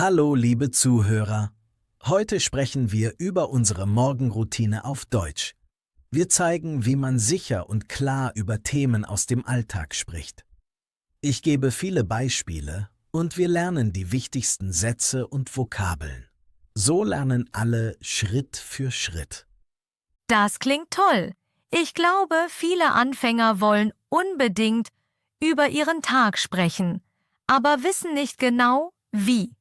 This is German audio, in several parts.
Hallo, liebe Zuhörer. Heute sprechen wir über unsere Morgenroutine auf Deutsch. Wir zeigen, wie man sicher und klar über Themen aus dem Alltag spricht. Ich gebe viele Beispiele und wir lernen die wichtigsten Sätze und Vokabeln. So lernen alle Schritt für Schritt. Das klingt toll. Ich glaube, viele Anfänger wollen unbedingt über ihren Tag sprechen, aber wissen nicht genau, wie.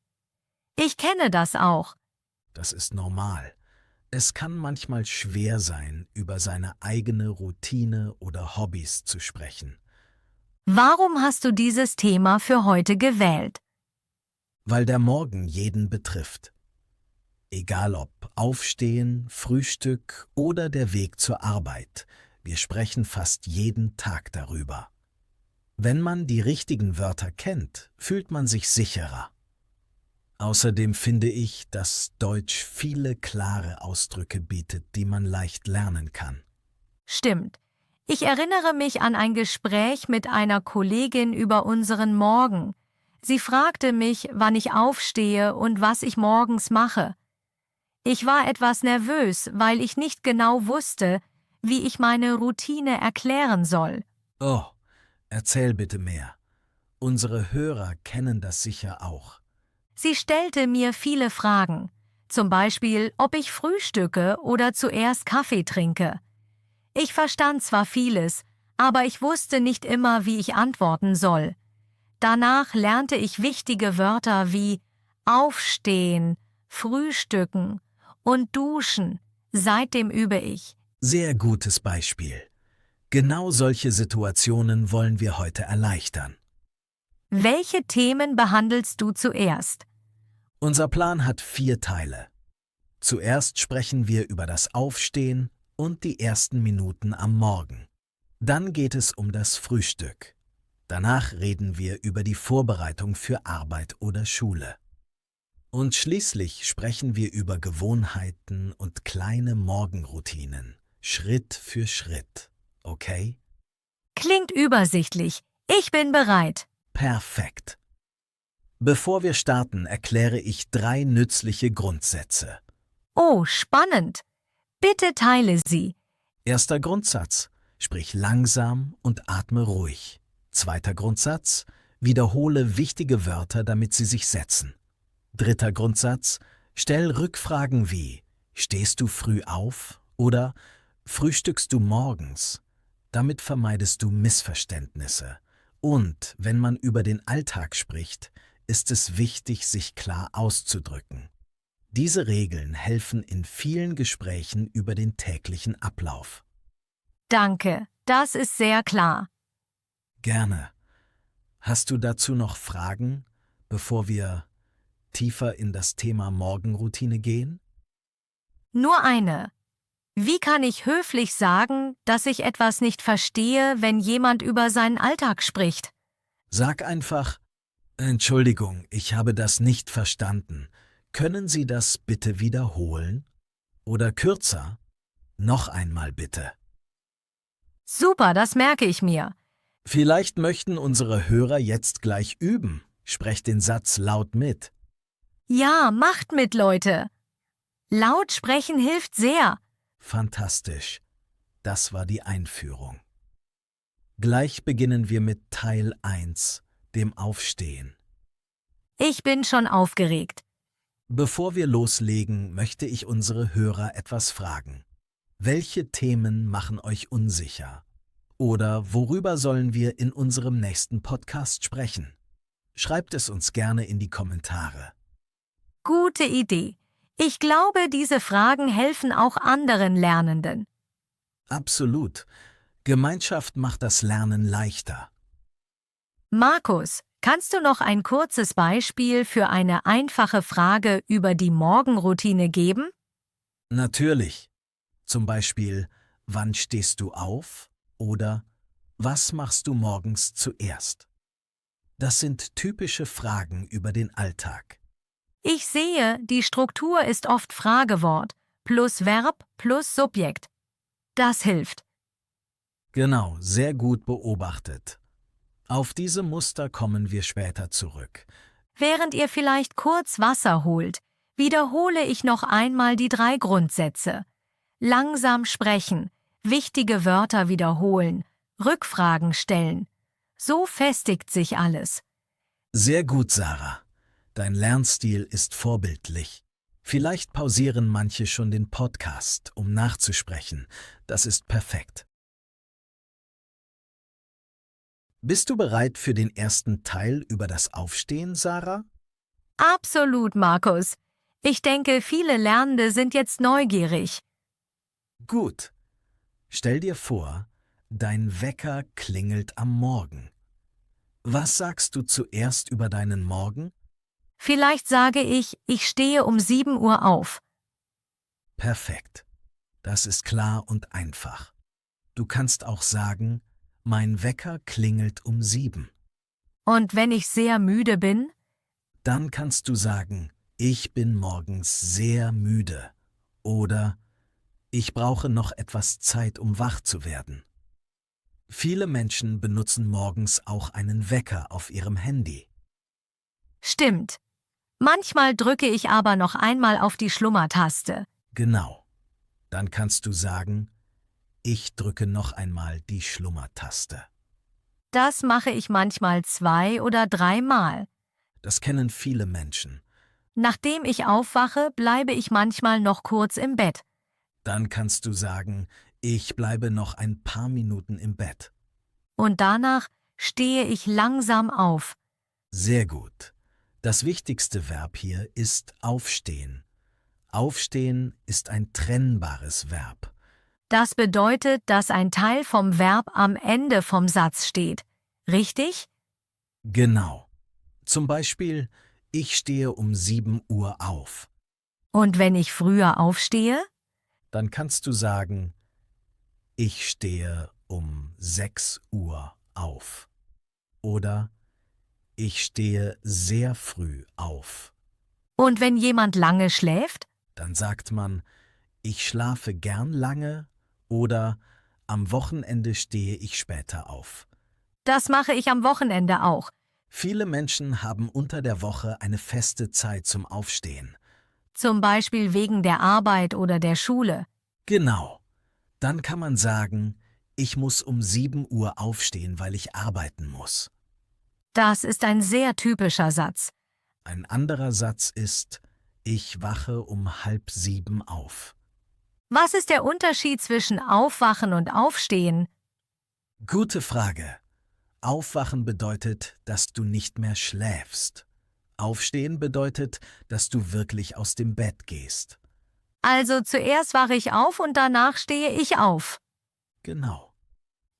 Ich kenne das auch. Das ist normal. Es kann manchmal schwer sein, über seine eigene Routine oder Hobbys zu sprechen. Warum hast du dieses Thema für heute gewählt? Weil der Morgen jeden betrifft. Egal ob Aufstehen, Frühstück oder der Weg zur Arbeit, wir sprechen fast jeden Tag darüber. Wenn man die richtigen Wörter kennt, fühlt man sich sicherer. Außerdem finde ich, dass Deutsch viele klare Ausdrücke bietet, die man leicht lernen kann. Stimmt. Ich erinnere mich an ein Gespräch mit einer Kollegin über unseren Morgen. Sie fragte mich, wann ich aufstehe und was ich morgens mache. Ich war etwas nervös, weil ich nicht genau wusste, wie ich meine Routine erklären soll. Oh, erzähl bitte mehr. Unsere Hörer kennen das sicher auch. Sie stellte mir viele Fragen, zum Beispiel, ob ich frühstücke oder zuerst Kaffee trinke. Ich verstand zwar vieles, aber ich wusste nicht immer, wie ich antworten soll. Danach lernte ich wichtige Wörter wie aufstehen, frühstücken und duschen. Seitdem übe ich. Sehr gutes Beispiel. Genau solche Situationen wollen wir heute erleichtern. Welche Themen behandelst du zuerst? Unser Plan hat 4 Teile. Zuerst sprechen wir über das Aufstehen und die ersten Minuten am Morgen. Dann geht es um das Frühstück. Danach reden wir über die Vorbereitung für Arbeit oder Schule. Und schließlich sprechen wir über Gewohnheiten und kleine Morgenroutinen, Schritt für Schritt. Okay? Klingt übersichtlich. Ich bin bereit. Perfekt. Bevor wir starten, erkläre ich 3 nützliche Grundsätze. Oh, spannend. Bitte teile sie. Erster Grundsatz: Sprich langsam und atme ruhig. Zweiter Grundsatz: Wiederhole wichtige Wörter, damit sie sich setzen. Dritter Grundsatz: Stell Rückfragen wie: Stehst du früh auf? Oder frühstückst du morgens? Damit vermeidest du Missverständnisse. Und wenn man über den Alltag spricht, ist es wichtig, sich klar auszudrücken. Diese Regeln helfen in vielen Gesprächen über den täglichen Ablauf. Danke, das ist sehr klar. Gerne. Hast du dazu noch Fragen, bevor wir tiefer in das Thema Morgenroutine gehen? Nur eine. Wie kann ich höflich sagen, dass ich etwas nicht verstehe, wenn jemand über seinen Alltag spricht? Sag einfach: Entschuldigung, ich habe das nicht verstanden. Können Sie das bitte wiederholen? Oder kürzer: Noch einmal bitte. Super, das merke ich mir. Vielleicht möchten unsere Hörer jetzt gleich üben. Sprecht den Satz laut mit. Ja, macht mit, Leute. Laut sprechen hilft sehr. Fantastisch. Das war die Einführung. Gleich beginnen wir mit Teil 1, dem Aufstehen. Ich bin schon aufgeregt. Bevor wir loslegen, möchte ich unsere Hörer etwas fragen. Welche Themen machen euch unsicher? Oder worüber sollen wir in unserem nächsten Podcast sprechen? Schreibt es uns gerne in die Kommentare. Gute Idee. Ich glaube, diese Fragen helfen auch anderen Lernenden. Absolut. Gemeinschaft macht das Lernen leichter. Markus, kannst du noch ein kurzes Beispiel für eine einfache Frage über die Morgenroutine geben? Natürlich. Zum Beispiel: Wann stehst du auf? Oder was machst du morgens zuerst? Das sind typische Fragen über den Alltag. Ich sehe, die Struktur ist oft Fragewort plus Verb plus Subjekt. Das hilft. Genau, sehr gut beobachtet. Auf diese Muster kommen wir später zurück. Während ihr vielleicht kurz Wasser holt, wiederhole ich noch einmal die 3 Grundsätze. Langsam sprechen, wichtige Wörter wiederholen, Rückfragen stellen. So festigt sich alles. Sehr gut, Sarah. Dein Lernstil ist vorbildlich. Vielleicht pausieren manche schon den Podcast, um nachzusprechen. Das ist perfekt. Bist du bereit für den ersten Teil über das Aufstehen, Sarah? Absolut, Markus. Ich denke, viele Lernende sind jetzt neugierig. Gut. Stell dir vor, dein Wecker klingelt am Morgen. Was sagst du zuerst über deinen Morgen? Vielleicht sage ich stehe um 7 Uhr auf. Perfekt. Das ist klar und einfach. Du kannst auch sagen, mein Wecker klingelt um 7. Und wenn ich sehr müde bin? Dann kannst du sagen, ich bin morgens sehr müde. Oder ich brauche noch etwas Zeit, um wach zu werden. Viele Menschen benutzen morgens auch einen Wecker auf ihrem Handy. Stimmt. Manchmal drücke ich aber noch einmal auf die Schlummertaste. Genau. Dann kannst du sagen, ich drücke noch einmal die Schlummertaste. Das mache ich manchmal 2 oder 3 Mal. Das kennen viele Menschen. Nachdem ich aufwache, bleibe ich manchmal noch kurz im Bett. Dann kannst du sagen, ich bleibe noch ein paar Minuten im Bett. Und danach stehe ich langsam auf. Sehr gut. Das wichtigste Verb hier ist aufstehen. Aufstehen ist ein trennbares Verb. Das bedeutet, dass ein Teil vom Verb am Ende vom Satz steht. Richtig? Genau. Zum Beispiel, ich stehe um 7 Uhr auf. Und wenn ich früher aufstehe? Dann kannst du sagen, ich stehe um 6 Uhr auf. Oder ich stehe sehr früh auf. Und wenn jemand lange schläft? Dann sagt man, ich schlafe gern lange oder am Wochenende stehe ich später auf. Das mache ich am Wochenende auch. Viele Menschen haben unter der Woche eine feste Zeit zum Aufstehen. Zum Beispiel wegen der Arbeit oder der Schule. Genau. Dann kann man sagen, ich muss um 7 Uhr aufstehen, weil ich arbeiten muss. Das ist ein sehr typischer Satz. Ein anderer Satz ist, ich wache um 6:30 auf. Was ist der Unterschied zwischen Aufwachen und Aufstehen? Gute Frage. Aufwachen bedeutet, dass du nicht mehr schläfst. Aufstehen bedeutet, dass du wirklich aus dem Bett gehst. Also zuerst wache ich auf und danach stehe ich auf. Genau.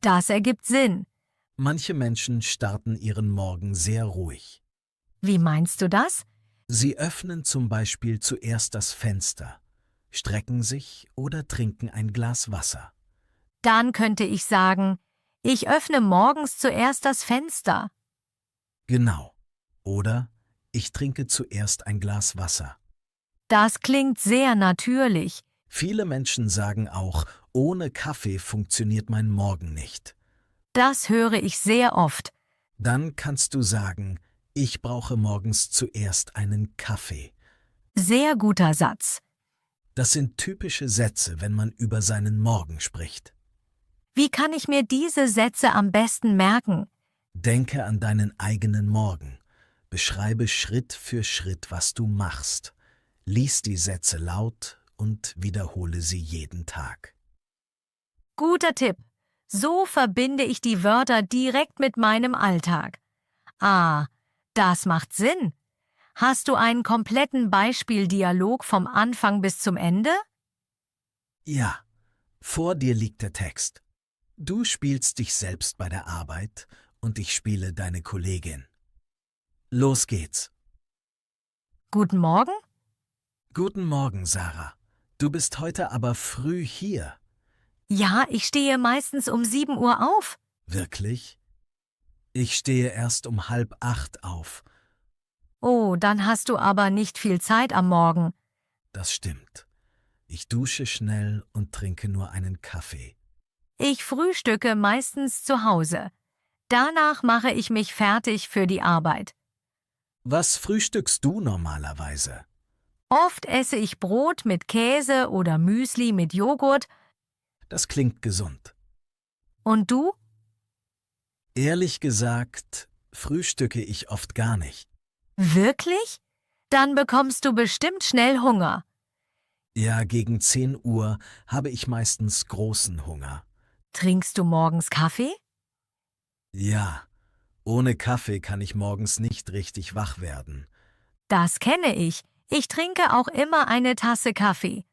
Das ergibt Sinn. Manche Menschen starten ihren Morgen sehr ruhig. Wie meinst du das? Sie öffnen zum Beispiel zuerst das Fenster, strecken sich oder trinken ein Glas Wasser. Dann könnte ich sagen, ich öffne morgens zuerst das Fenster. Genau. Oder ich trinke zuerst ein Glas Wasser. Das klingt sehr natürlich. Viele Menschen sagen auch, ohne Kaffee funktioniert mein Morgen nicht. Das höre ich sehr oft. Dann kannst du sagen, ich brauche morgens zuerst einen Kaffee. Sehr guter Satz. Das sind typische Sätze, wenn man über seinen Morgen spricht. Wie kann ich mir diese Sätze am besten merken? Denke an deinen eigenen Morgen. Beschreibe Schritt für Schritt, was du machst. Lies die Sätze laut und wiederhole sie jeden Tag. Guter Tipp. So verbinde ich die Wörter direkt mit meinem Alltag. Ah, das macht Sinn. Hast du einen kompletten Beispieldialog vom Anfang bis zum Ende? Ja, vor dir liegt der Text. Du spielst dich selbst bei der Arbeit und ich spiele deine Kollegin. Los geht's. Guten Morgen? Guten Morgen, Sarah. Du bist heute aber früh hier. Ja, ich stehe meistens um 7 Uhr auf. Wirklich? Ich stehe erst um 7:30 auf. Oh, dann hast du aber nicht viel Zeit am Morgen. Das stimmt. Ich dusche schnell und trinke nur einen Kaffee. Ich frühstücke meistens zu Hause. Danach mache ich mich fertig für die Arbeit. Was frühstückst du normalerweise? Oft esse ich Brot mit Käse oder Müsli mit Joghurt. Das klingt gesund. Und du? Ehrlich gesagt, frühstücke ich oft gar nicht. Wirklich? Dann bekommst du bestimmt schnell Hunger. Ja, gegen 10 Uhr habe ich meistens großen Hunger. Trinkst du morgens Kaffee? Ja, ohne Kaffee kann ich morgens nicht richtig wach werden. Das kenne ich. Ich trinke auch immer eine Tasse Kaffee.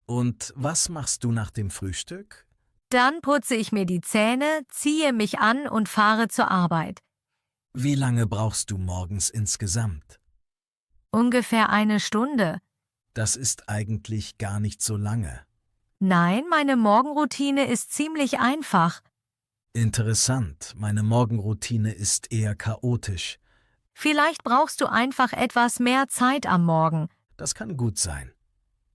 Und was machst du nach dem Frühstück? Dann putze ich mir die Zähne, ziehe mich an und fahre zur Arbeit. Wie lange brauchst du morgens insgesamt? Ungefähr eine Stunde. Das ist eigentlich gar nicht so lange. Nein, meine Morgenroutine ist ziemlich einfach. Interessant, meine Morgenroutine ist eher chaotisch. Vielleicht brauchst du einfach etwas mehr Zeit am Morgen. Das kann gut sein.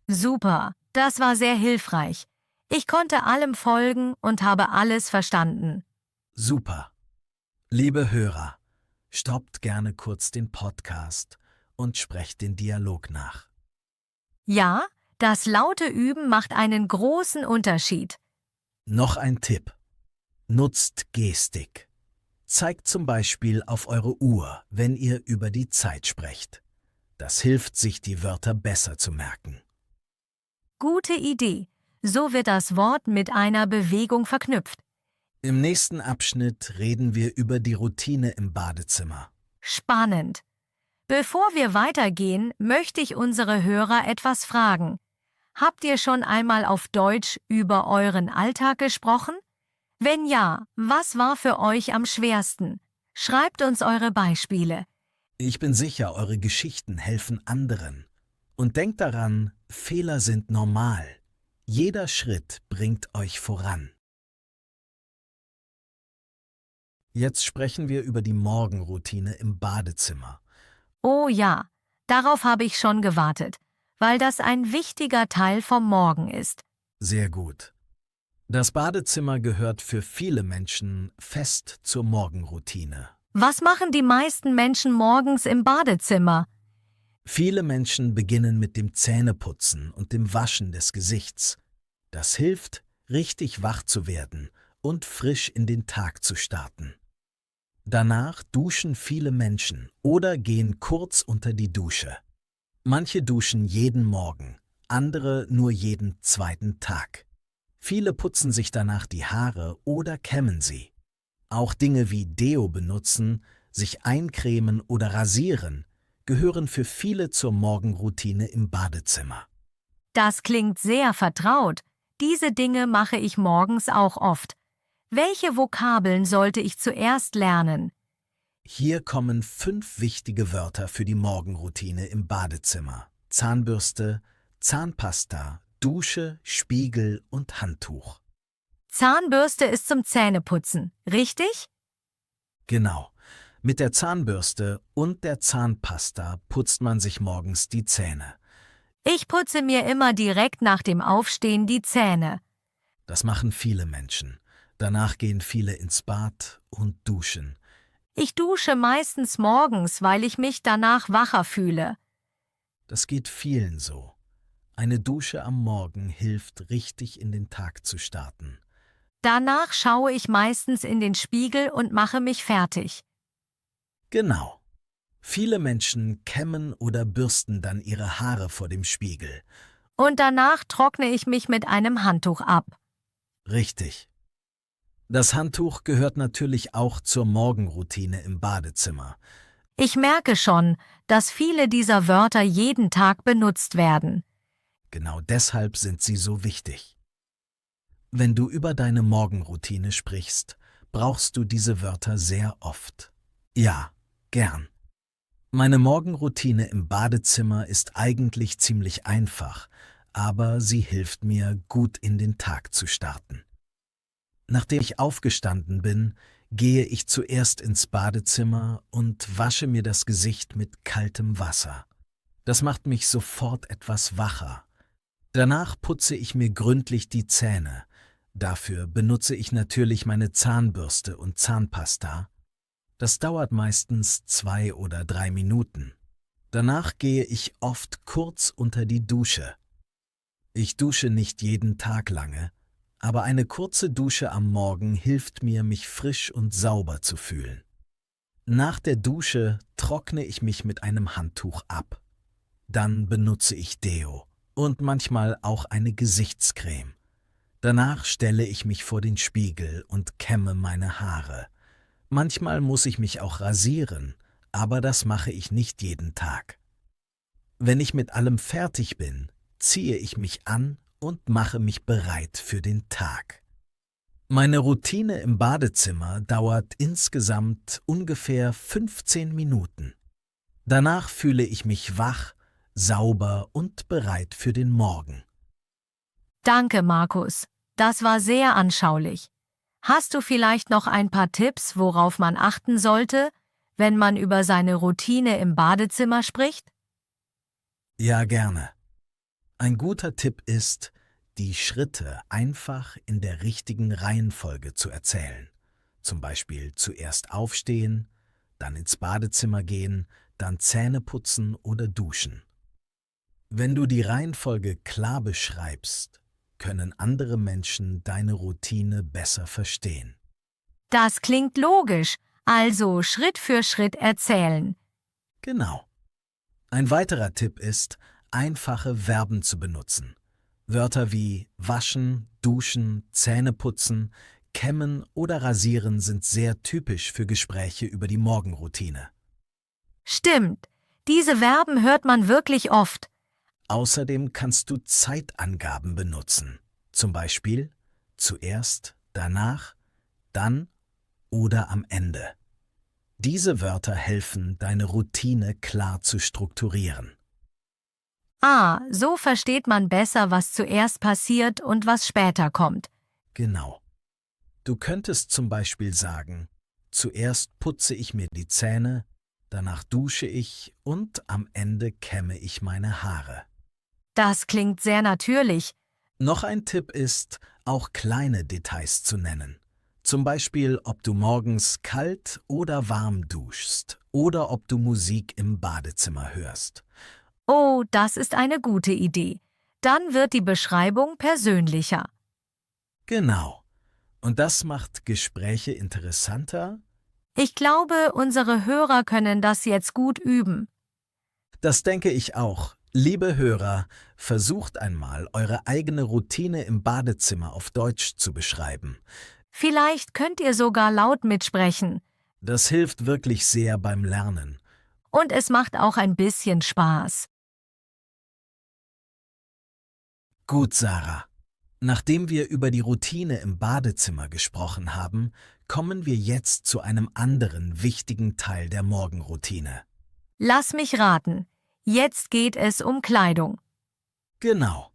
Super, das war sehr hilfreich. Ich konnte allem folgen und habe alles verstanden. Super. Liebe Hörer, stoppt gerne kurz den Podcast und sprecht den Dialog nach. Ja, das laute Üben macht einen großen Unterschied. Noch ein Tipp. Nutzt Gestik. Zeigt zum Beispiel auf eure Uhr, wenn ihr über die Zeit sprecht. Das hilft, sich die Wörter besser zu merken. Gute Idee. So wird das Wort mit einer Bewegung verknüpft. Im nächsten Abschnitt reden wir über die Routine im Badezimmer. Spannend. Bevor wir weitergehen, möchte ich unsere Hörer etwas fragen. Habt ihr schon einmal auf Deutsch über euren Alltag gesprochen? Wenn ja, was war für euch am schwersten? Schreibt uns eure Beispiele. Ich bin sicher, eure Geschichten helfen anderen. Und denkt daran, Fehler sind normal. Jeder Schritt bringt euch voran. Jetzt sprechen wir über die Morgenroutine im Badezimmer. Oh ja, darauf habe ich schon gewartet, weil das ein wichtiger Teil vom Morgen ist. Sehr gut. Das Badezimmer gehört für viele Menschen fest zur Morgenroutine. Was machen die meisten Menschen morgens im Badezimmer? Viele Menschen beginnen mit dem Zähneputzen und dem Waschen des Gesichts. Das hilft, richtig wach zu werden und frisch in den Tag zu starten. Danach duschen viele Menschen oder gehen kurz unter die Dusche. Manche duschen jeden Morgen, andere nur jeden zweiten Tag. Viele putzen sich danach die Haare oder kämmen sie. Auch Dinge wie Deo benutzen, sich eincremen oder rasieren, gehören für viele zur Morgenroutine im Badezimmer. Das klingt sehr vertraut. Diese Dinge mache ich morgens auch oft. Welche Vokabeln sollte ich zuerst lernen? Hier kommen 5 wichtige Wörter für die Morgenroutine im Badezimmer: Zahnbürste, Zahnpasta, Dusche, Spiegel und Handtuch. Zahnbürste ist zum Zähneputzen, richtig? Genau. Mit der Zahnbürste und der Zahnpasta putzt man sich morgens die Zähne. Ich putze mir immer direkt nach dem Aufstehen die Zähne. Das machen viele Menschen. Danach gehen viele ins Bad und duschen. Ich dusche meistens morgens, weil ich mich danach wacher fühle. Das geht vielen so. Eine Dusche am Morgen hilft, richtig in den Tag zu starten. Danach schaue ich meistens in den Spiegel und mache mich fertig. Genau. Viele Menschen kämmen oder bürsten dann ihre Haare vor dem Spiegel. Und danach trockne ich mich mit einem Handtuch ab. Richtig. Das Handtuch gehört natürlich auch zur Morgenroutine im Badezimmer. Ich merke schon, dass viele dieser Wörter jeden Tag benutzt werden. Genau deshalb sind sie so wichtig. Wenn du über deine Morgenroutine sprichst, brauchst du diese Wörter sehr oft. Ja, gern. Meine Morgenroutine im Badezimmer ist eigentlich ziemlich einfach, aber sie hilft mir, gut in den Tag zu starten. Nachdem ich aufgestanden bin, gehe ich zuerst ins Badezimmer und wasche mir das Gesicht mit kaltem Wasser. Das macht mich sofort etwas wacher. Danach putze ich mir gründlich die Zähne. Dafür benutze ich natürlich meine Zahnbürste und Zahnpasta. Das dauert meistens 2 oder 3 Minuten. Danach gehe ich oft kurz unter die Dusche. Ich dusche nicht jeden Tag lange, aber eine kurze Dusche am Morgen hilft mir, mich frisch und sauber zu fühlen. Nach der Dusche trockne ich mich mit einem Handtuch ab. Dann benutze ich Deo und manchmal auch eine Gesichtscreme. Danach stelle ich mich vor den Spiegel und kämme meine Haare. Manchmal muss ich mich auch rasieren, aber das mache ich nicht jeden Tag. Wenn ich mit allem fertig bin, ziehe ich mich an und mache mich bereit für den Tag. Meine Routine im Badezimmer dauert insgesamt ungefähr 15 Minuten. Danach fühle ich mich wach, sauber und bereit für den Morgen. Danke, Markus. Das war sehr anschaulich. Hast du vielleicht noch ein paar Tipps, worauf man achten sollte, wenn man über seine Routine im Badezimmer spricht? Ja, gerne. Ein guter Tipp ist, die Schritte einfach in der richtigen Reihenfolge zu erzählen. Zum Beispiel zuerst aufstehen, dann ins Badezimmer gehen, dann Zähne putzen oder duschen. Wenn du die Reihenfolge klar beschreibst, können andere Menschen deine Routine besser verstehen. Das klingt logisch, also Schritt für Schritt erzählen. Genau. Ein weiterer Tipp ist, einfache Verben zu benutzen. Wörter wie waschen, duschen, Zähne putzen, kämmen oder rasieren sind sehr typisch für Gespräche über die Morgenroutine. Stimmt, diese Verben hört man wirklich oft. Außerdem kannst du Zeitangaben benutzen. Zum Beispiel zuerst, danach, dann oder am Ende. Diese Wörter helfen, deine Routine klar zu strukturieren. Ah, so versteht man besser, was zuerst passiert und was später kommt. Genau. Du könntest zum Beispiel sagen, zuerst putze ich mir die Zähne, danach dusche ich und am Ende kämme ich meine Haare. Das klingt sehr natürlich. Noch ein Tipp ist, auch kleine Details zu nennen. Zum Beispiel, ob du morgens kalt oder warm duschst oder ob du Musik im Badezimmer hörst. Oh, das ist eine gute Idee. Dann wird die Beschreibung persönlicher. Genau. Und das macht Gespräche interessanter. Ich glaube, unsere Hörer können das jetzt gut üben. Das denke ich auch. Liebe Hörer, versucht einmal, eure eigene Routine im Badezimmer auf Deutsch zu beschreiben. Vielleicht könnt ihr sogar laut mitsprechen. Das hilft wirklich sehr beim Lernen. Und es macht auch ein bisschen Spaß. Gut, Sarah. Nachdem wir über die Routine im Badezimmer gesprochen haben, kommen wir jetzt zu einem anderen wichtigen Teil der Morgenroutine. Lass mich raten. Jetzt geht es um Kleidung. Genau.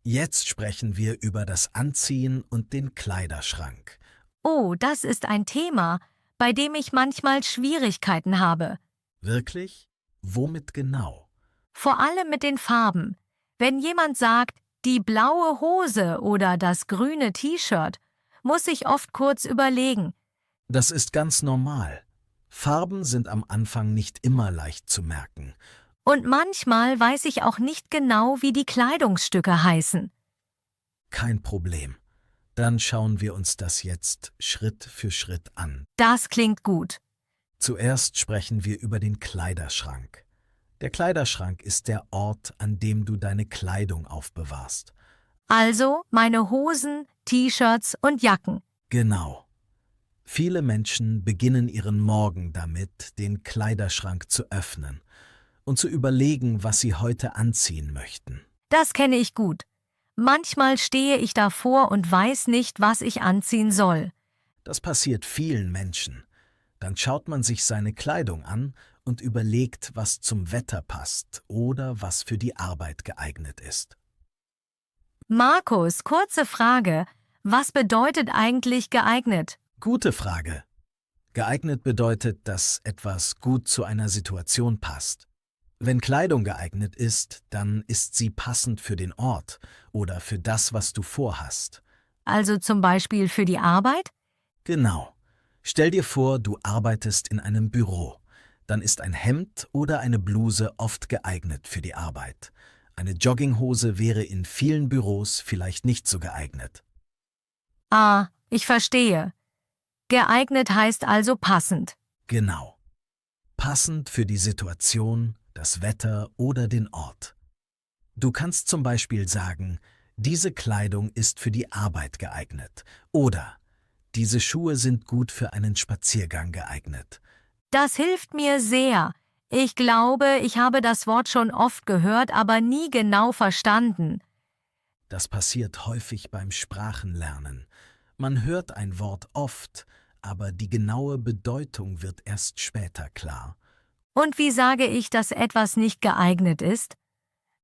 Jetzt sprechen wir über das Anziehen und den Kleiderschrank. Oh, das ist ein Thema, bei dem ich manchmal Schwierigkeiten habe. Wirklich? Womit genau? Vor allem mit den Farben. Wenn jemand sagt, die blaue Hose oder das grüne T-Shirt, muss ich oft kurz überlegen. Das ist ganz normal. Farben sind am Anfang nicht immer leicht zu merken. Und manchmal weiß ich auch nicht genau, wie die Kleidungsstücke heißen. Kein Problem. Dann schauen wir uns das jetzt Schritt für Schritt an. Das klingt gut. Zuerst sprechen wir über den Kleiderschrank. Der Kleiderschrank ist der Ort, an dem du deine Kleidung aufbewahrst. Also meine Hosen, T-Shirts und Jacken. Genau. Viele Menschen beginnen ihren Morgen damit, den Kleiderschrank zu öffnen und zu überlegen, was sie heute anziehen möchten. Das kenne ich gut. Manchmal stehe ich davor und weiß nicht, was ich anziehen soll. Das passiert vielen Menschen. Dann schaut man sich seine Kleidung an und überlegt, was zum Wetter passt oder was für die Arbeit geeignet ist. Markus, kurze Frage. Was bedeutet eigentlich geeignet? Gute Frage. Geeignet bedeutet, dass etwas gut zu einer Situation passt. Wenn Kleidung geeignet ist, dann ist sie passend für den Ort oder für das, was du vorhast. Also zum Beispiel für die Arbeit? Genau. Stell dir vor, du arbeitest in einem Büro. Dann ist ein Hemd oder eine Bluse oft geeignet für die Arbeit. Eine Jogginghose wäre in vielen Büros vielleicht nicht so geeignet. Ah, ich verstehe. Geeignet heißt also passend. Genau. Passend für die Situation, das Wetter oder den Ort. Du kannst zum Beispiel sagen, diese Kleidung ist für die Arbeit geeignet oder diese Schuhe sind gut für einen Spaziergang geeignet. Das hilft mir sehr. Ich glaube, ich habe das Wort schon oft gehört, aber nie genau verstanden. Das passiert häufig beim Sprachenlernen. Man hört ein Wort oft, aber die genaue Bedeutung wird erst später klar. Und wie sage ich, dass etwas nicht geeignet ist?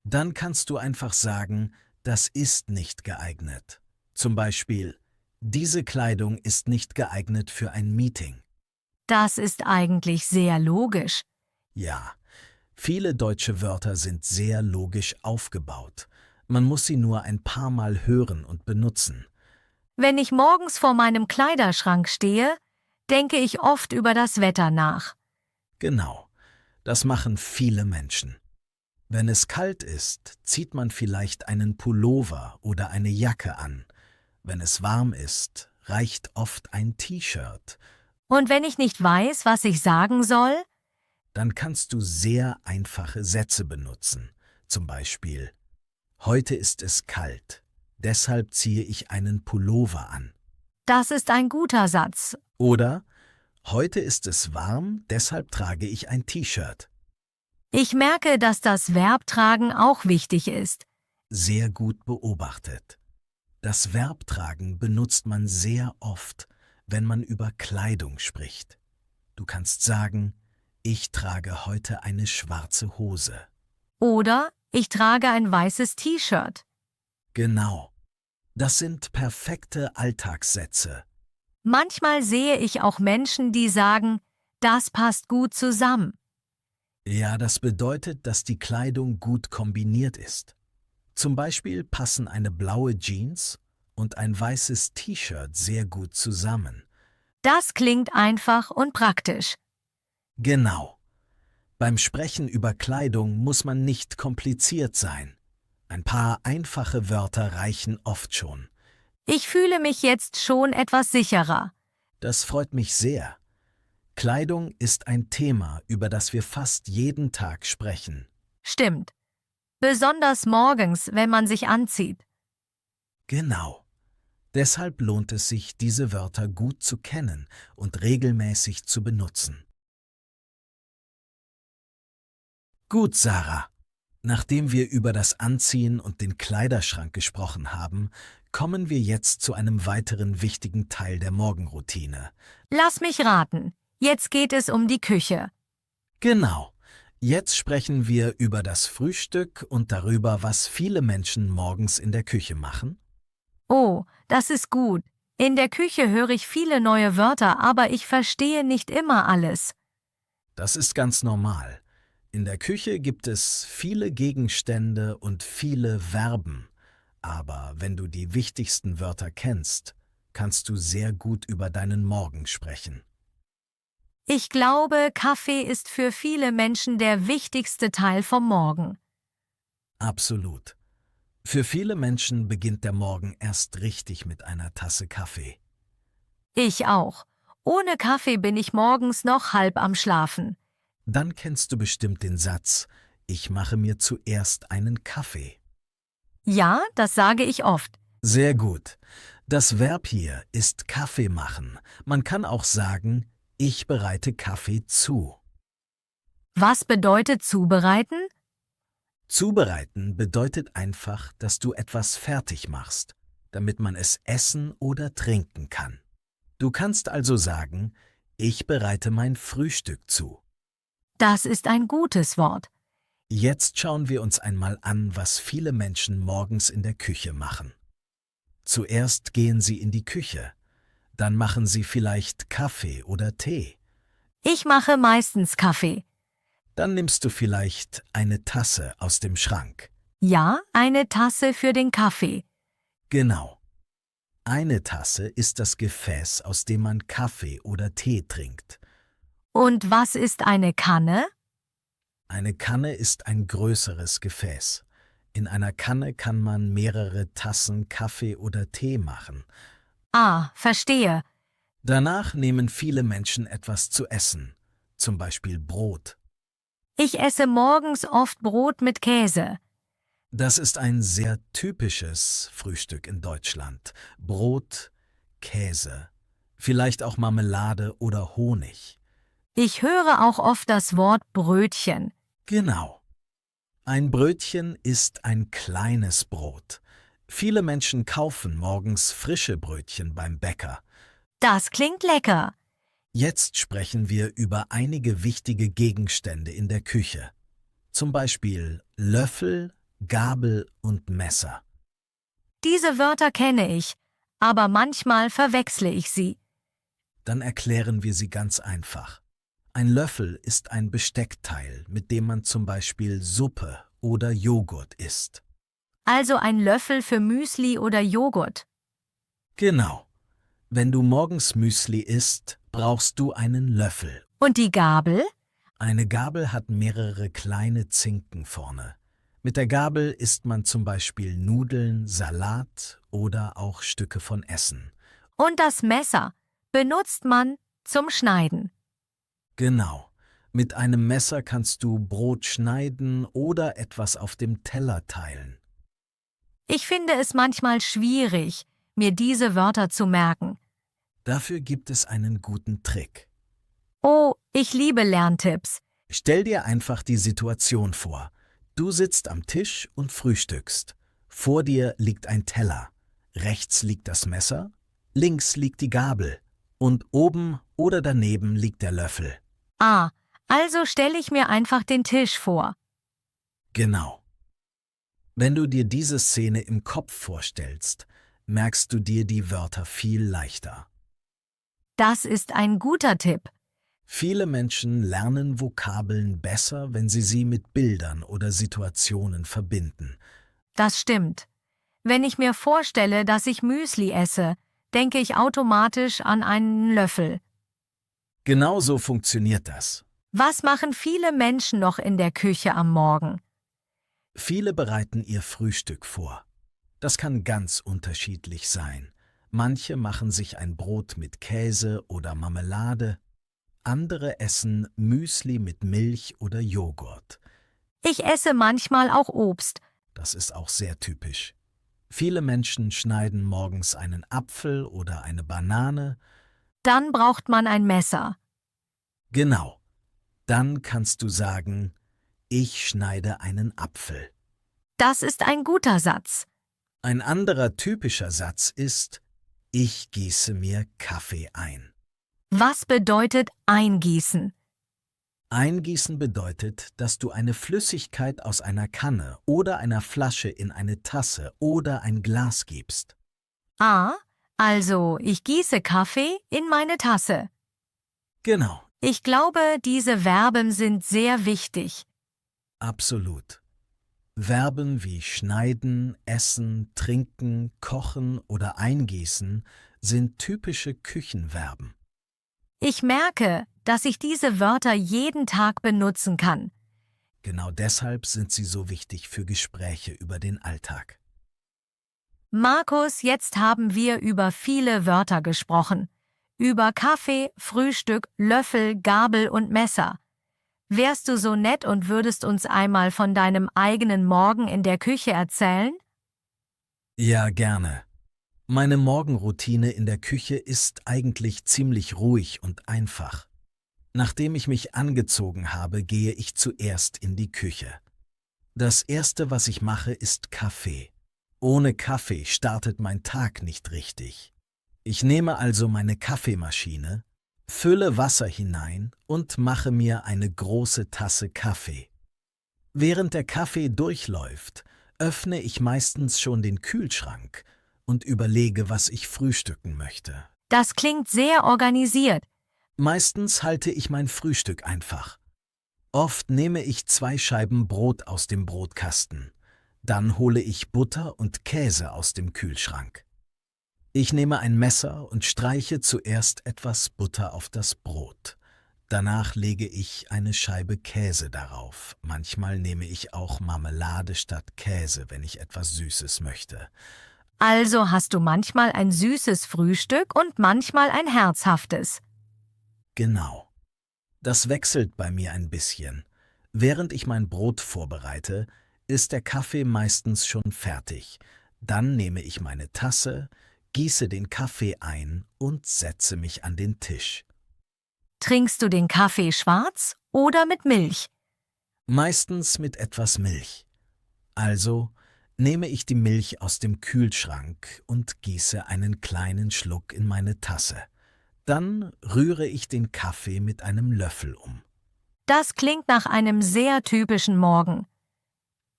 Dann kannst du einfach sagen, das ist nicht geeignet. Zum Beispiel, diese Kleidung ist nicht geeignet für ein Meeting. Das ist eigentlich sehr logisch. Ja, viele deutsche Wörter sind sehr logisch aufgebaut. Man muss sie nur ein paar Mal hören und benutzen. Wenn ich morgens vor meinem Kleiderschrank stehe, denke ich oft über das Wetter nach. Genau, das machen viele Menschen. Wenn es kalt ist, zieht man vielleicht einen Pullover oder eine Jacke an. Wenn es warm ist, reicht oft ein T-Shirt. Und wenn ich nicht weiß, was ich sagen soll? Dann kannst du sehr einfache Sätze benutzen. Zum Beispiel, heute ist es kalt, deshalb ziehe ich einen Pullover an. Das ist ein guter Satz. Oder, heute ist es warm, deshalb trage ich ein T-Shirt. Ich merke, dass das Verb tragen auch wichtig ist. Sehr gut beobachtet. Das Verb tragen benutzt man sehr oft, wenn man über Kleidung spricht. Du kannst sagen, ich trage heute eine schwarze Hose. Oder ich trage ein weißes T-Shirt. Genau. Das sind perfekte Alltagssätze. Manchmal sehe ich auch Menschen, die sagen, das passt gut zusammen. Ja, das bedeutet, dass die Kleidung gut kombiniert ist. Zum Beispiel passen eine blaue Jeans und ein weißes T-Shirt sehr gut zusammen. Das klingt einfach und praktisch. Genau. Beim Sprechen über Kleidung muss man nicht kompliziert sein. Ein paar einfache Wörter reichen oft schon. Ich fühle mich jetzt schon etwas sicherer. Das freut mich sehr. Kleidung ist ein Thema, über das wir fast jeden Tag sprechen. Stimmt. Besonders morgens, wenn man sich anzieht. Genau. Deshalb lohnt es sich, diese Wörter gut zu kennen und regelmäßig zu benutzen. Gut, Sarah. Nachdem wir über das Anziehen und den Kleiderschrank gesprochen haben, kommen wir jetzt zu einem weiteren wichtigen Teil der Morgenroutine. Lass mich raten. Jetzt geht es um die Küche. Genau. Jetzt sprechen wir über das Frühstück und darüber, was viele Menschen morgens in der Küche machen. Oh, das ist gut. In der Küche höre ich viele neue Wörter, aber ich verstehe nicht immer alles. Das ist ganz normal. In der Küche gibt es viele Gegenstände und viele Verben. Aber wenn du die wichtigsten Wörter kennst, kannst du sehr gut über deinen Morgen sprechen. Ich glaube, Kaffee ist für viele Menschen der wichtigste Teil vom Morgen. Absolut. Für viele Menschen beginnt der Morgen erst richtig mit einer Tasse Kaffee. Ich auch. Ohne Kaffee bin ich morgens noch halb am Schlafen. Dann kennst du bestimmt den Satz, ich mache mir zuerst einen Kaffee. Ja, das sage ich oft. Sehr gut. Das Verb hier ist Kaffee machen. Man kann auch sagen, ich bereite Kaffee zu. Was bedeutet zubereiten? Zubereiten bedeutet einfach, dass du etwas fertig machst, damit man es essen oder trinken kann. Du kannst also sagen, ich bereite mein Frühstück zu. Das ist ein gutes Wort. Jetzt schauen wir uns einmal an, was viele Menschen morgens in der Küche machen. Zuerst gehen sie in die Küche, dann machen sie vielleicht Kaffee oder Tee. Ich mache meistens Kaffee. Dann nimmst du vielleicht eine Tasse aus dem Schrank. Ja, eine Tasse für den Kaffee. Genau. Eine Tasse ist das Gefäß, aus dem man Kaffee oder Tee trinkt. Und was ist eine Kanne? Eine Kanne ist ein größeres Gefäß. In einer Kanne kann man mehrere Tassen Kaffee oder Tee machen. Ah, verstehe. Danach nehmen viele Menschen etwas zu essen, zum Beispiel Brot. Ich esse morgens oft Brot mit Käse. Das ist ein sehr typisches Frühstück in Deutschland. Brot, Käse, vielleicht auch Marmelade oder Honig. Ich höre auch oft das Wort Brötchen. Genau. Ein Brötchen ist ein kleines Brot. Viele Menschen kaufen morgens frische Brötchen beim Bäcker. Das klingt lecker. Jetzt sprechen wir über einige wichtige Gegenstände in der Küche. Zum Beispiel Löffel, Gabel und Messer. Diese Wörter kenne ich, aber manchmal verwechsle ich sie. Dann erklären wir sie ganz einfach. Ein Löffel ist ein Besteckteil, mit dem man zum Beispiel Suppe oder Joghurt isst. Also ein Löffel für Müsli oder Joghurt. Genau. Wenn du morgens Müsli isst, brauchst du einen Löffel. Und die Gabel? Eine Gabel hat mehrere kleine Zinken vorne. Mit der Gabel isst man zum Beispiel Nudeln, Salat oder auch Stücke von Essen. Und das Messer benutzt man zum Schneiden. Genau. Mit einem Messer kannst du Brot schneiden oder etwas auf dem Teller teilen. Ich finde es manchmal schwierig, mir diese Wörter zu merken. Dafür gibt es einen guten Trick. Oh, ich liebe Lerntipps. Stell dir einfach die Situation vor. Du sitzt am Tisch und frühstückst. Vor dir liegt ein Teller. Rechts liegt das Messer, links liegt die Gabel und oben oder daneben liegt der Löffel. Ah, also stelle ich mir einfach den Tisch vor. Genau. Wenn du dir diese Szene im Kopf vorstellst, merkst du dir die Wörter viel leichter. Das ist ein guter Tipp. Viele Menschen lernen Vokabeln besser, wenn sie mit Bildern oder Situationen verbinden. Das stimmt. Wenn ich mir vorstelle, dass ich Müsli esse, denke ich automatisch an einen Löffel. Genauso funktioniert das. Was machen viele Menschen noch in der Küche am Morgen? Viele bereiten ihr Frühstück vor. Das kann ganz unterschiedlich sein. Manche machen sich ein Brot mit Käse oder Marmelade. Andere essen Müsli mit Milch oder Joghurt. Ich esse manchmal auch Obst. Das ist auch sehr typisch. Viele Menschen schneiden morgens einen Apfel oder eine Banane. Dann braucht man ein Messer. Genau. Dann kannst du sagen, ich schneide einen Apfel. Das ist ein guter Satz. Ein anderer typischer Satz ist, ich gieße mir Kaffee ein. Was bedeutet eingießen? Eingießen bedeutet, dass du eine Flüssigkeit aus einer Kanne oder einer Flasche in eine Tasse oder ein Glas gibst. Ah, also ich gieße Kaffee in meine Tasse. Genau, Ich glaube, diese Verben sind sehr wichtig. absolut. Verben wie schneiden, essen, trinken, kochen oder eingießen sind typische Küchenverben. Ich merke, dass ich diese Wörter jeden Tag benutzen kann. Genau deshalb sind sie so wichtig für Gespräche über den Alltag. Markus, jetzt haben wir über viele Wörter gesprochen. Über Kaffee, Frühstück, Löffel, Gabel und Messer. Wärst du so nett und würdest uns einmal von deinem eigenen Morgen in der Küche erzählen? Ja, gerne. Meine Morgenroutine in der Küche ist eigentlich ziemlich ruhig und einfach. Nachdem ich mich angezogen habe, gehe ich zuerst in die Küche. Das Erste, was ich mache, ist Kaffee. Ohne Kaffee startet mein Tag nicht richtig. Ich nehme also meine Kaffeemaschine, fülle Wasser hinein und mache mir eine große Tasse Kaffee. Während der Kaffee durchläuft, öffne ich meistens schon den Kühlschrank und überlege, was ich frühstücken möchte. Das klingt sehr organisiert. Meistens halte ich mein Frühstück einfach. Oft nehme ich 2 Scheiben Brot aus dem Brotkasten. Dann hole ich Butter und Käse aus dem Kühlschrank. Ich nehme ein Messer und streiche zuerst etwas Butter auf das Brot. Danach lege ich eine Scheibe Käse darauf. Manchmal nehme ich auch Marmelade statt Käse, wenn ich etwas Süßes möchte. Also hast du manchmal ein süßes Frühstück und manchmal ein herzhaftes. Genau. Das wechselt bei mir ein bisschen. Während ich mein Brot vorbereite, ist der Kaffee meistens schon fertig. Dann nehme ich meine Tasse, gieße den Kaffee ein und setze mich an den Tisch. Trinkst du den Kaffee schwarz oder mit Milch? Meistens mit etwas Milch. Also nehme ich die Milch aus dem Kühlschrank und gieße einen kleinen Schluck in meine Tasse. Dann rühre ich den Kaffee mit einem Löffel um. Das klingt nach einem sehr typischen Morgen.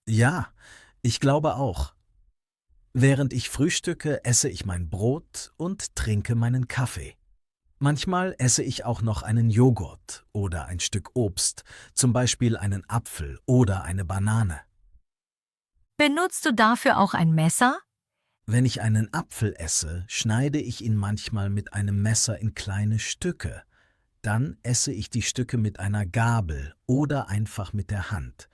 Ja, ich glaube auch. Während ich frühstücke, esse ich mein Brot und trinke meinen Kaffee. Manchmal esse ich auch noch einen Joghurt oder ein Stück Obst, zum Beispiel einen Apfel oder eine Banane. Benutzt du dafür auch ein Messer? Wenn ich einen Apfel esse, schneide ich ihn manchmal mit einem Messer in kleine Stücke. Dann esse ich die Stücke mit einer Gabel oder einfach mit der Hand.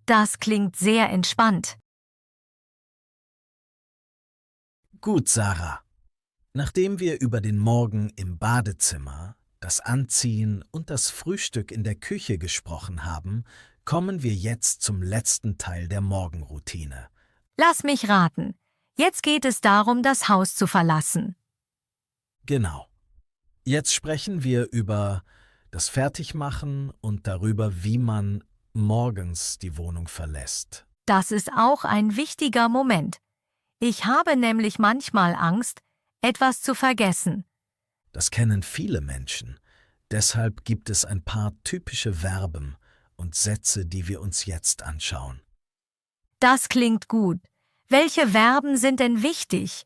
Das klingt sehr entspannt. Gut, Sarah. Nachdem wir über den Morgen im Badezimmer, das Anziehen und das Frühstück in der Küche gesprochen haben, kommen wir jetzt zum letzten Teil der Morgenroutine. Lass mich raten. Jetzt geht es darum, das Haus zu verlassen. Genau. Jetzt sprechen wir über das Fertigmachen und darüber, wie man morgens die Wohnung verlässt. Das ist auch ein wichtiger Moment. Ich habe nämlich manchmal Angst, etwas zu vergessen. Das kennen viele Menschen. Deshalb gibt es ein paar typische Verben und Sätze, die wir uns jetzt anschauen. Das klingt gut. Welche Verben sind denn wichtig?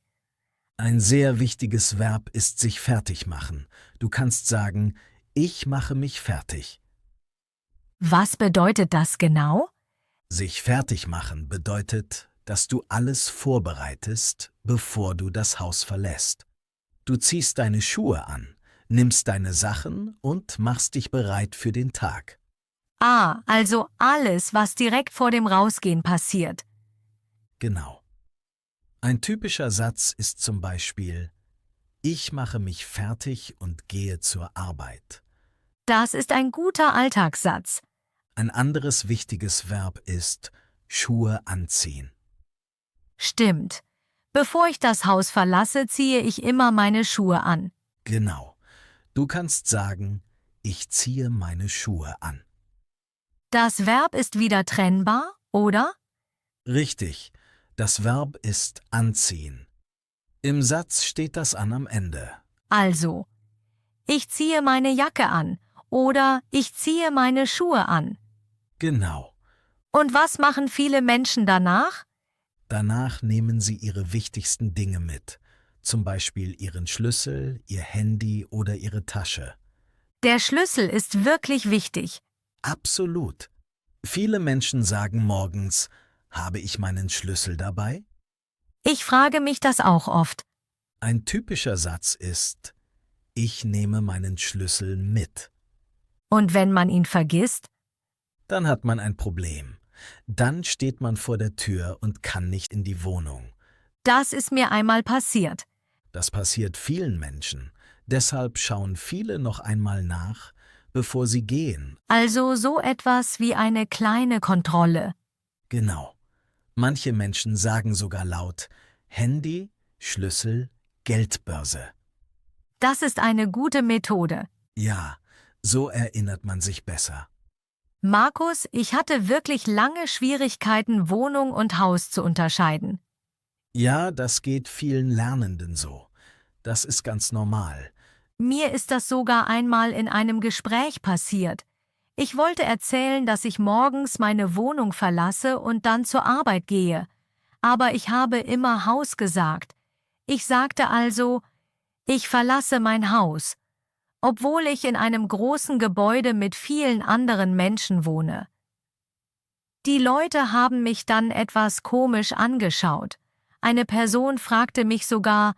Ein sehr wichtiges Verb ist sich fertig machen. Du kannst sagen, ich mache mich fertig. Was bedeutet das genau? Sich fertig machen bedeutet, dass du alles vorbereitest, bevor du das Haus verlässt. Du ziehst deine Schuhe an, nimmst deine Sachen und machst dich bereit für den Tag. Ah, also alles, was direkt vor dem Rausgehen passiert. Genau. Ein typischer Satz ist zum Beispiel: Ich mache mich fertig und gehe zur Arbeit. Das ist ein guter Alltagssatz. Ein anderes wichtiges Verb ist Schuhe anziehen. Stimmt. Bevor ich das Haus verlasse, ziehe ich immer meine Schuhe an. Genau. Du kannst sagen, ich ziehe meine Schuhe an. Das Verb ist wieder trennbar, oder? Richtig. Das Verb ist anziehen. Im Satz steht das an am Ende. Also, ich ziehe meine Jacke an oder ich ziehe meine Schuhe an. Genau. Und was machen viele Menschen danach? Danach nehmen sie ihre wichtigsten Dinge mit, zum Beispiel ihren Schlüssel, ihr Handy oder ihre Tasche. Der Schlüssel ist wirklich wichtig. Absolut. Viele Menschen sagen morgens, habe ich meinen Schlüssel dabei? Ich frage mich das auch oft. Ein typischer Satz ist, ich nehme meinen Schlüssel mit. Und wenn man ihn vergisst? Dann hat man ein Problem. Dann steht man vor der Tür und kann nicht in die Wohnung. Das ist mir einmal passiert. Das passiert vielen Menschen. Deshalb schauen viele noch einmal nach, bevor sie gehen. Also so etwas wie eine kleine Kontrolle. Genau. Manche Menschen sagen sogar laut Handy, Schlüssel, Geldbörse. Das ist eine gute Methode. Ja, so erinnert man sich besser. Markus, ich hatte wirklich lange Schwierigkeiten, Wohnung und Haus zu unterscheiden. Ja, das geht vielen Lernenden so. Das ist ganz normal. Mir ist das sogar einmal in einem Gespräch passiert. Ich wollte erzählen, dass ich morgens meine Wohnung verlasse und dann zur Arbeit gehe. Aber ich habe immer Haus gesagt. Ich sagte also, ich verlasse mein Haus, obwohl ich in einem großen Gebäude mit vielen anderen Menschen wohne. Die Leute haben mich dann etwas komisch angeschaut. Eine Person fragte mich sogar,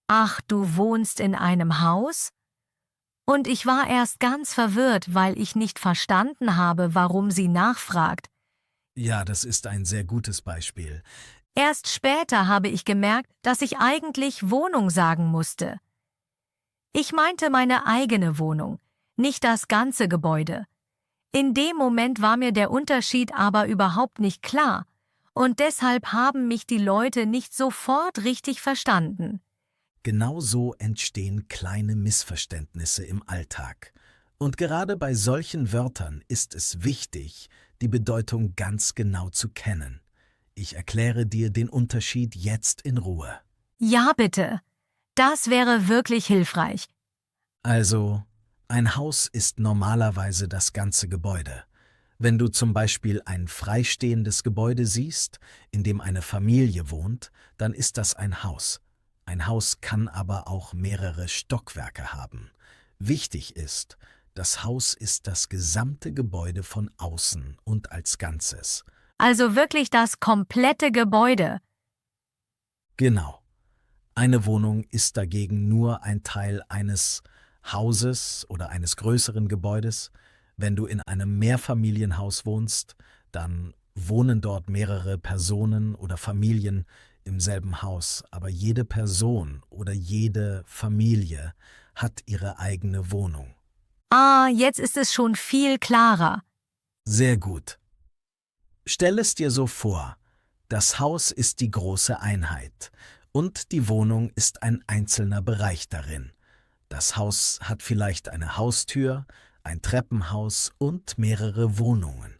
Ach, du wohnst in einem Haus? Und ich war erst ganz verwirrt, weil ich nicht verstanden habe, warum sie nachfragt. Ja, das ist ein sehr gutes Beispiel. Erst später habe ich gemerkt, dass ich eigentlich Wohnung sagen musste. Ich meinte meine eigene Wohnung, nicht das ganze Gebäude. In dem Moment war mir der Unterschied aber überhaupt nicht klar, und deshalb haben mich die Leute nicht sofort richtig verstanden. Genau so entstehen kleine Missverständnisse im Alltag. Und gerade bei solchen Wörtern ist es wichtig, die Bedeutung ganz genau zu kennen. Ich erkläre dir den Unterschied jetzt in Ruhe. Ja, bitte. Das wäre wirklich hilfreich. Also, ein Haus ist normalerweise das ganze Gebäude. Wenn du zum Beispiel ein freistehendes Gebäude siehst, in dem eine Familie wohnt, dann ist das ein Haus. Ein Haus kann aber auch mehrere Stockwerke haben. Wichtig ist, das Haus ist das gesamte Gebäude von außen und als Ganzes. Also wirklich das komplette Gebäude. Genau. Eine Wohnung ist dagegen nur ein Teil eines Hauses oder eines größeren Gebäudes. Wenn du in einem Mehrfamilienhaus wohnst, dann wohnen dort mehrere Personen oder Familien im selben Haus, aber jede Person oder jede Familie hat ihre eigene Wohnung. Ah, jetzt ist es schon viel klarer. Sehr gut. Stell es dir so vor, das Haus ist die große Einheit und die Wohnung ist ein einzelner Bereich darin. Das Haus hat vielleicht eine Haustür, ein Treppenhaus und mehrere Wohnungen.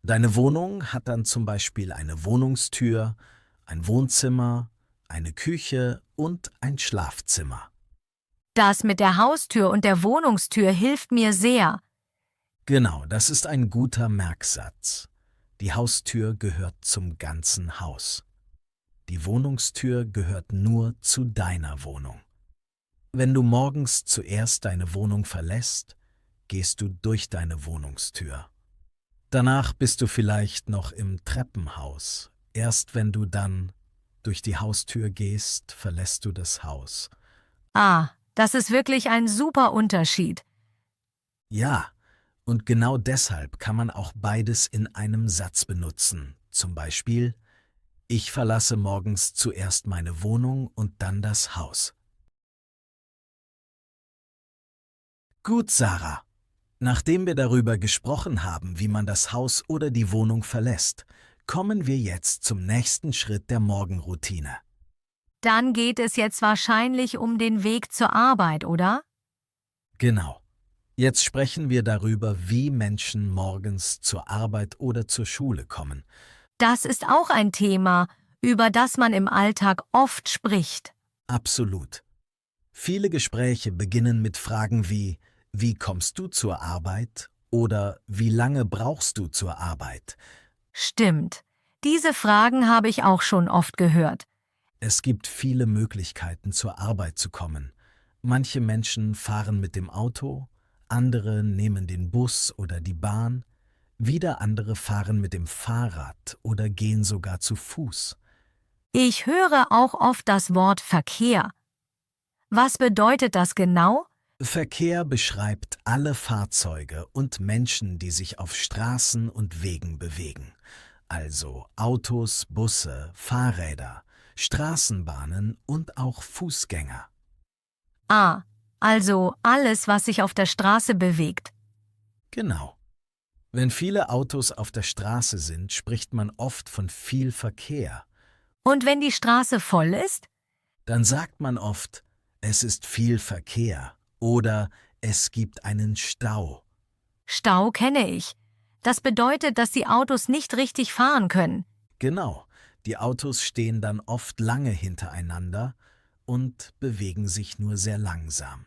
Deine Wohnung hat dann zum Beispiel eine Wohnungstür, ein Wohnzimmer, eine Küche und ein Schlafzimmer. Das mit der Haustür und der Wohnungstür hilft mir sehr. Genau, das ist ein guter Merksatz. Die Haustür gehört zum ganzen Haus. Die Wohnungstür gehört nur zu deiner Wohnung. Wenn du morgens zuerst deine Wohnung verlässt, gehst du durch deine Wohnungstür. Danach bist du vielleicht noch im Treppenhaus. Erst wenn du dann durch die Haustür gehst, verlässt du das Haus. Ah, das ist wirklich ein super Unterschied. Ja, und genau deshalb kann man auch beides in einem Satz benutzen. Zum Beispiel: Ich verlasse morgens zuerst meine Wohnung und dann das Haus. Gut, Sarah. Nachdem wir darüber gesprochen haben, wie man das Haus oder die Wohnung verlässt, kommen wir jetzt zum nächsten Schritt der Morgenroutine. Dann geht es jetzt wahrscheinlich um den Weg zur Arbeit, oder? Genau. Jetzt sprechen wir darüber, wie Menschen morgens zur Arbeit oder zur Schule kommen. Das ist auch ein Thema, über das man im Alltag oft spricht. Absolut. Viele Gespräche beginnen mit Fragen wie: Wie kommst du zur Arbeit? Oder wie lange brauchst du zur Arbeit? Stimmt. Diese Fragen habe ich auch schon oft gehört. Es gibt viele Möglichkeiten, zur Arbeit zu kommen. Manche Menschen fahren mit dem Auto, andere nehmen den Bus oder die Bahn, wieder andere fahren mit dem Fahrrad oder gehen sogar zu Fuß. Ich höre auch oft das Wort Verkehr. Was bedeutet das genau? Verkehr beschreibt alle Fahrzeuge und Menschen, die sich auf Straßen und Wegen bewegen. Also Autos, Busse, Fahrräder, Straßenbahnen und auch Fußgänger. Ah, also alles, was sich auf der Straße bewegt. Genau. Wenn viele Autos auf der Straße sind, spricht man oft von viel Verkehr. Und wenn die Straße voll ist? Dann sagt man oft: Es ist viel Verkehr oder es gibt einen Stau. Stau kenne ich. Das bedeutet, dass die Autos nicht richtig fahren können. Genau, die Autos stehen dann oft lange hintereinander und bewegen sich nur sehr langsam.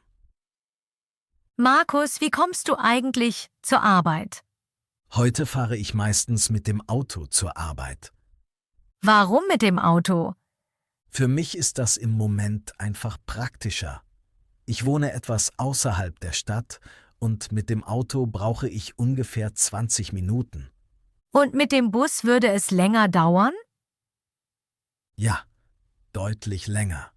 Markus, wie kommst du eigentlich zur Arbeit? Heute fahre ich meistens mit dem Auto zur Arbeit. Warum mit dem Auto? Für mich ist das im Moment einfach praktischer. Ich wohne etwas außerhalb der Stadt und mit dem Auto brauche ich ungefähr 20 Minuten. Und mit dem Bus würde es länger dauern? Ja, deutlich länger.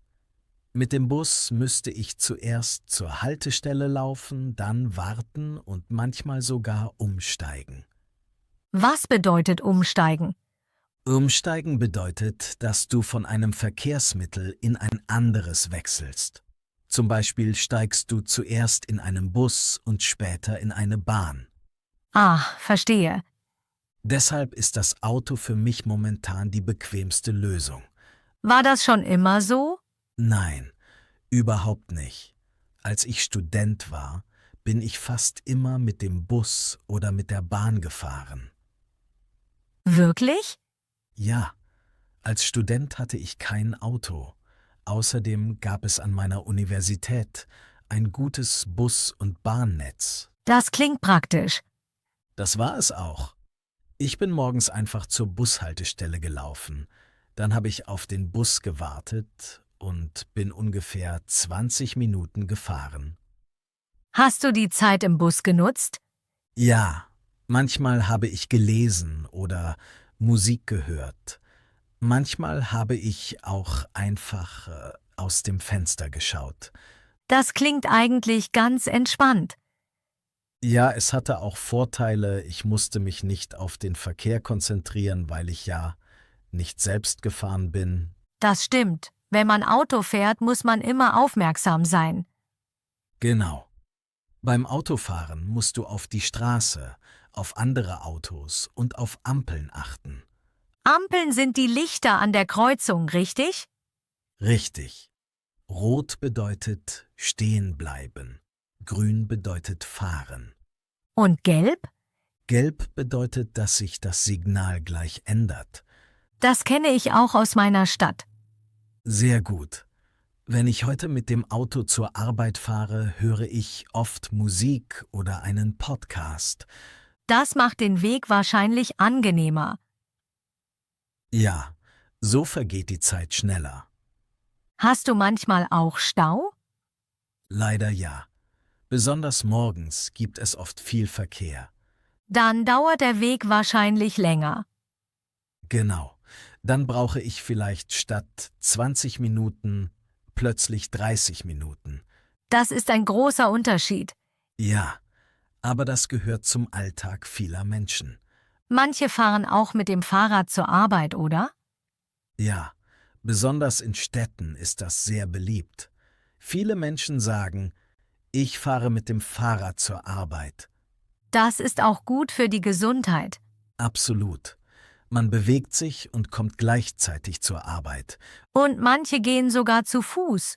Mit dem Bus müsste ich zuerst zur Haltestelle laufen, dann warten und manchmal sogar umsteigen. Was bedeutet umsteigen? Umsteigen bedeutet, dass du von einem Verkehrsmittel in ein anderes wechselst. Zum Beispiel steigst du zuerst in einen Bus und später in eine Bahn. Ah, verstehe. Deshalb ist das Auto für mich momentan die bequemste Lösung. War das schon immer so? Nein, überhaupt nicht. Als ich Student war, bin ich fast immer mit dem Bus oder mit der Bahn gefahren. Wirklich? Ja, als Student hatte ich kein Auto. Außerdem gab es an meiner Universität ein gutes Bus- und Bahnnetz. Das klingt praktisch. Das war es auch. Ich bin morgens einfach zur Bushaltestelle gelaufen. Dann habe ich auf den Bus gewartet und bin ungefähr 20 Minuten gefahren. Hast du die Zeit im Bus genutzt? Ja, manchmal habe ich gelesen oder Musik gehört. Manchmal habe ich auch einfach aus dem Fenster geschaut. Das klingt eigentlich ganz entspannt. Ja, es hatte auch Vorteile. Ich musste mich nicht auf den Verkehr konzentrieren, weil ich ja nicht selbst gefahren bin. Das stimmt. Wenn man Auto fährt, muss man immer aufmerksam sein. Genau. Beim Autofahren musst du auf die Straße, auf andere Autos und auf Ampeln achten. Ampeln sind die Lichter an der Kreuzung, richtig? Richtig. Rot bedeutet stehen bleiben. Grün bedeutet fahren. Und gelb? Gelb bedeutet, dass sich das Signal gleich ändert. Das kenne ich auch aus meiner Stadt. Sehr gut. Wenn ich heute mit dem Auto zur Arbeit fahre, höre ich oft Musik oder einen Podcast. Das macht den Weg wahrscheinlich angenehmer. Ja, so vergeht die Zeit schneller. Hast du manchmal auch Stau? Leider ja. Besonders morgens gibt es oft viel Verkehr. Dann dauert der Weg wahrscheinlich länger. Genau. Dann brauche ich vielleicht statt 20 Minuten plötzlich 30 Minuten. Das ist ein großer Unterschied. Ja, aber das gehört zum Alltag vieler Menschen. Manche fahren auch mit dem Fahrrad zur Arbeit, oder? Ja, besonders in Städten ist das sehr beliebt. Viele Menschen sagen, ich fahre mit dem Fahrrad zur Arbeit. Das ist auch gut für die Gesundheit. Absolut. Man bewegt sich und kommt gleichzeitig zur Arbeit. Und manche gehen sogar zu Fuß.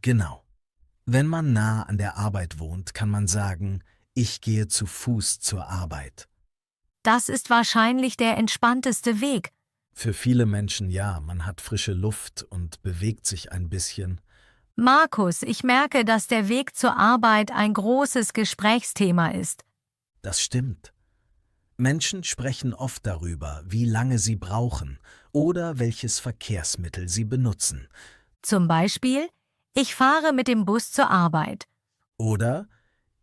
Genau. Wenn man nah an der Arbeit wohnt, kann man sagen, ich gehe zu Fuß zur Arbeit. Das ist wahrscheinlich der entspannteste Weg. Für viele Menschen ja, man hat frische Luft und bewegt sich ein bisschen. Markus, ich merke, dass der Weg zur Arbeit ein großes Gesprächsthema ist. Das stimmt. Menschen sprechen oft darüber, wie lange sie brauchen oder welches Verkehrsmittel sie benutzen. Zum Beispiel, ich fahre mit dem Bus zur Arbeit. Oder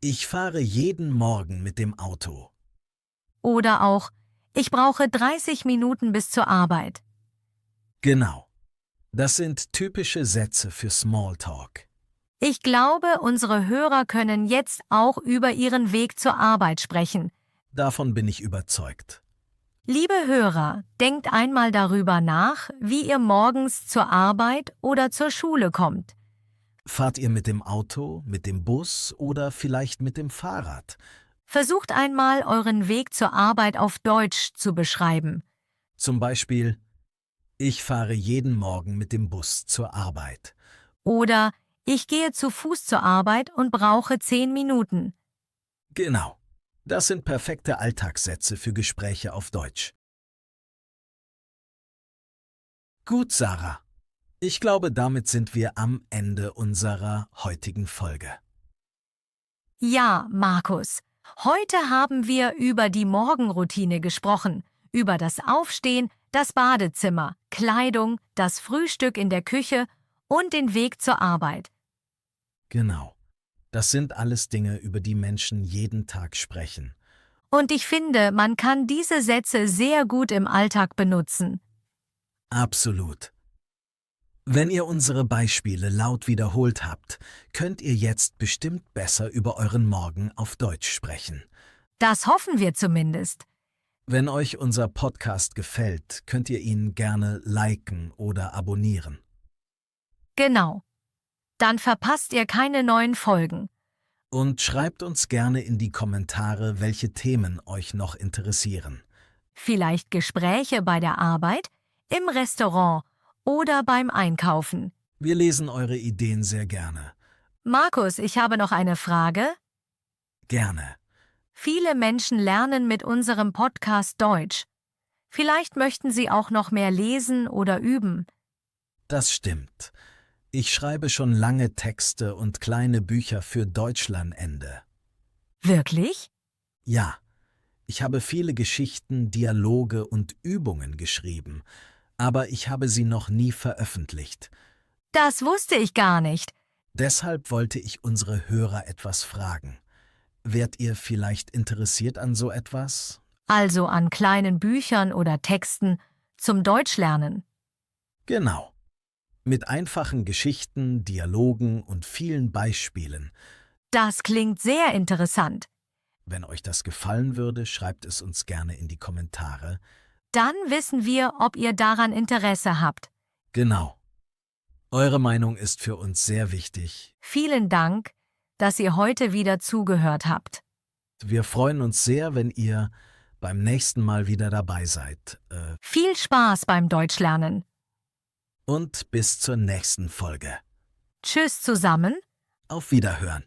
ich fahre jeden Morgen mit dem Auto. Oder auch, ich brauche 30 Minuten bis zur Arbeit. Genau. Das sind typische Sätze für Smalltalk. Ich glaube, unsere Hörer können jetzt auch über ihren Weg zur Arbeit sprechen. Davon bin ich überzeugt. Liebe Hörer, denkt einmal darüber nach, wie ihr morgens zur Arbeit oder zur Schule kommt. Fahrt ihr mit dem Auto, mit dem Bus oder vielleicht mit dem Fahrrad? Versucht einmal, euren Weg zur Arbeit auf Deutsch zu beschreiben. Zum Beispiel, ich fahre jeden Morgen mit dem Bus zur Arbeit. Oder ich gehe zu Fuß zur Arbeit und brauche 10 Minuten. Genau. Das sind perfekte Alltagssätze für Gespräche auf Deutsch. Gut, Sarah. Ich glaube, damit sind wir am Ende unserer heutigen Folge. Ja, Markus. Heute haben wir über die Morgenroutine gesprochen, über das Aufstehen, das Badezimmer, Kleidung, das Frühstück in der Küche und den Weg zur Arbeit. Genau. Das sind alles Dinge, über die Menschen jeden Tag sprechen. Und ich finde, man kann diese Sätze sehr gut im Alltag benutzen. Absolut. Wenn ihr unsere Beispiele laut wiederholt habt, könnt ihr jetzt bestimmt besser über euren Morgen auf Deutsch sprechen. Das hoffen wir zumindest. Wenn euch unser Podcast gefällt, könnt ihr ihn gerne liken oder abonnieren. Genau. Dann verpasst ihr keine neuen Folgen. Und schreibt uns gerne in die Kommentare, welche Themen euch noch interessieren. Vielleicht Gespräche bei der Arbeit, im Restaurant oder beim Einkaufen. Wir lesen eure Ideen sehr gerne. Markus, ich habe noch eine Frage. Gerne. Viele Menschen lernen mit unserem Podcast Deutsch. Vielleicht möchten sie auch noch mehr lesen oder üben. Das stimmt. Ich schreibe schon lange Texte und kleine Bücher für Deutschlandende. Wirklich? Ja, ich habe viele Geschichten, Dialoge und Übungen geschrieben, aber ich habe sie noch nie veröffentlicht. Das wusste ich gar nicht. Deshalb wollte ich unsere Hörer etwas fragen. Wärt ihr vielleicht interessiert an so etwas? Also an kleinen Büchern oder Texten zum Deutschlernen. Genau. Mit einfachen Geschichten, Dialogen und vielen Beispielen. Das klingt sehr interessant. Wenn euch das gefallen würde, schreibt es uns gerne in die Kommentare. Dann wissen wir, ob ihr daran Interesse habt. Genau. Eure Meinung ist für uns sehr wichtig. Vielen Dank, dass ihr heute wieder zugehört habt. Wir freuen uns sehr, wenn ihr beim nächsten Mal wieder dabei seid. Viel Spaß beim Deutschlernen. Und bis zur nächsten Folge. Tschüss zusammen. Auf Wiederhören.